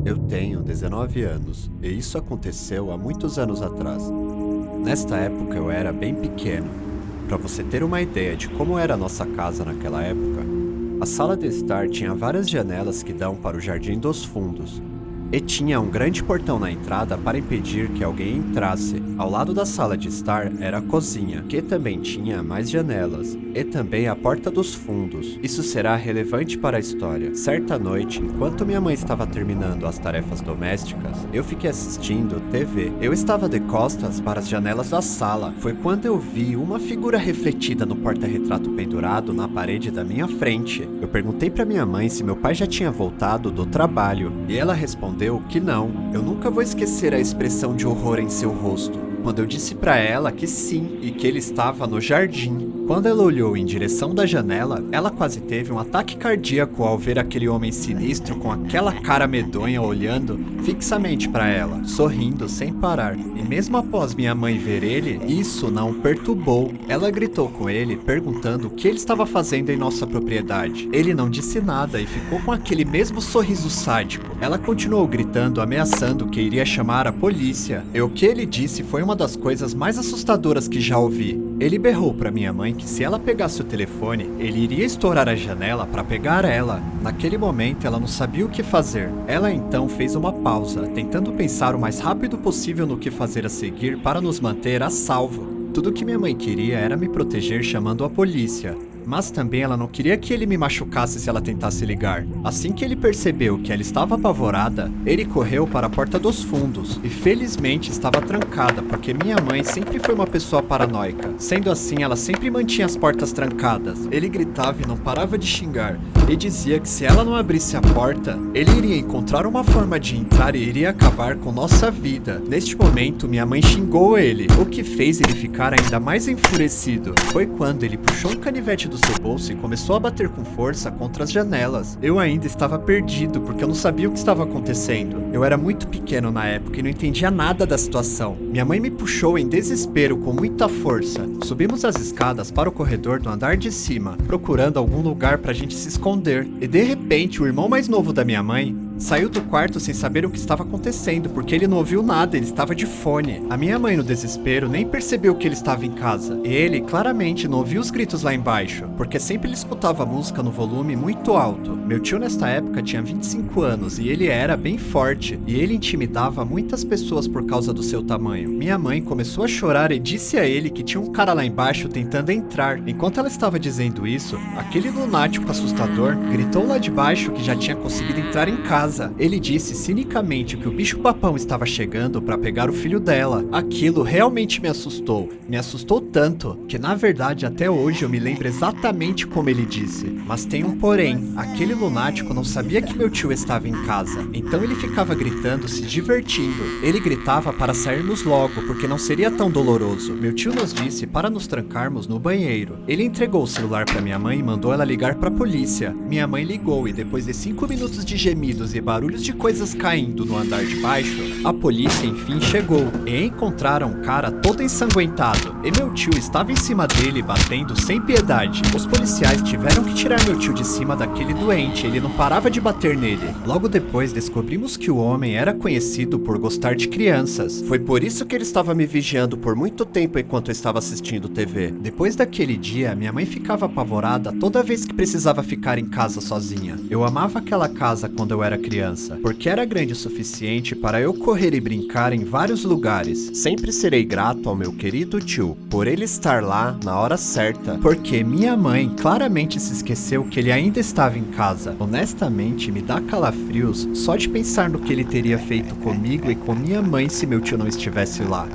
Eu tenho 19 anos e isso aconteceu há muitos anos atrás. Nesta época eu era bem pequeno. Para você ter uma ideia de como era a nossa casa naquela época, a sala de estar tinha várias janelas que dão para o jardim dos fundos. E tinha um grande portão na entrada para impedir que alguém entrasse. Ao lado da sala de estar era a cozinha, que também tinha mais janelas, e também a porta dos fundos. Isso será relevante para a história. Certa noite, enquanto minha mãe estava terminando as tarefas domésticas, eu fiquei assistindo TV. Eu estava de costas para as janelas da sala. Foi quando eu vi uma figura refletida no porta-retrato pendurado na parede da minha frente. Eu perguntei para minha mãe se meu pai já tinha voltado do trabalho, e ela respondeu que não. Eu nunca vou esquecer a expressão de horror em seu rosto quando eu disse pra ela que sim e que ele estava no jardim. Quando ela olhou em direção da janela, ela quase teve um ataque cardíaco ao ver aquele homem sinistro com aquela cara medonha olhando fixamente pra ela, sorrindo sem parar. E mesmo após minha mãe ver ele, isso não o perturbou. Ela gritou com ele, perguntando o que ele estava fazendo em nossa propriedade. Ele não disse nada e ficou com aquele mesmo sorriso sádico. Ela continuou gritando, ameaçando que iria chamar a polícia. E o que ele disse foi uma das coisas mais assustadoras que já ouvi. Ele berrou para minha mãe que se ela pegasse o telefone, ele iria estourar a janela para pegar ela. Naquele momento, ela não sabia o que fazer. Ela então fez uma pausa, tentando pensar o mais rápido possível no que fazer a seguir para nos manter a salvo. Tudo que minha mãe queria era me proteger chamando a polícia. Mas também ela não queria que ele me machucasse se ela tentasse ligar. Assim que ele percebeu que ela estava apavorada, ele correu para a porta dos fundos e felizmente estava trancada porque minha mãe sempre foi uma pessoa paranoica. Sendo assim, ela sempre mantinha as portas trancadas. Ele gritava e não parava de xingar e dizia que se ela não abrisse a porta, ele iria encontrar uma forma de entrar e iria acabar com nossa vida. Neste momento, minha mãe xingou ele, o que fez ele ficar ainda mais enfurecido. Foi quando ele puxou um canivete do seu bolso e começou a bater com força contra as janelas. Eu ainda estava perdido porque eu não sabia o que estava acontecendo. Eu era muito pequeno na época e não entendia nada da situação. Minha mãe me puxou em desespero com muita força. Subimos as escadas para o corredor do andar de cima, procurando algum lugar pra gente se esconder. E de repente, o irmão mais novo da minha mãe saiu do quarto sem saber o que estava acontecendo, porque ele não ouviu nada, ele estava de fone. A minha mãe, no desespero, nem percebeu que ele estava em casa. E ele, claramente, não ouviu os gritos lá embaixo, porque sempre ele escutava a música no volume muito alto. Meu tio, nesta época, tinha 25 anos e ele era bem forte, e ele intimidava muitas pessoas por causa do seu tamanho. Minha mãe começou a chorar e disse a ele que tinha um cara lá embaixo tentando entrar. Enquanto ela estava dizendo isso, aquele lunático assustador gritou lá de baixo que já tinha conseguido entrar em casa. Ele disse cinicamente que o bicho-papão estava chegando para pegar o filho dela. Aquilo realmente me assustou tanto que na verdade até hoje eu me lembro exatamente como ele disse. Mas tem um porém, aquele lunático não sabia que meu tio estava em casa, então ele ficava gritando, se divertindo. Ele gritava para sairmos logo, porque não seria tão doloroso. Meu tio nos disse para nos trancarmos no banheiro. Ele entregou o celular para minha mãe e mandou ela ligar para a polícia. Minha mãe ligou e depois de 5 minutos de gemidos e barulhos de coisas caindo no andar de baixo, a polícia enfim chegou e encontraram um cara todo ensanguentado. E meu tio estava em cima dele batendo sem piedade. Os policiais tiveram que tirar meu tio de cima daquele doente, ele não parava de bater nele. Logo depois descobrimos que o homem era conhecido por gostar de crianças. Foi por isso que ele estava me vigiando por muito tempo enquanto eu estava assistindo TV. Depois daquele dia, minha mãe ficava apavorada toda vez que precisava ficar em casa sozinha. Eu amava aquela casa quando eu era criança, porque era grande o suficiente para eu correr e brincar em vários lugares. Sempre serei grato ao meu querido tio por ele estar lá na hora certa, porque minha mãe claramente se esqueceu que ele ainda estava em casa. Honestamente, me dá calafrios só de pensar no que ele teria feito comigo e com minha mãe se meu tio não estivesse lá.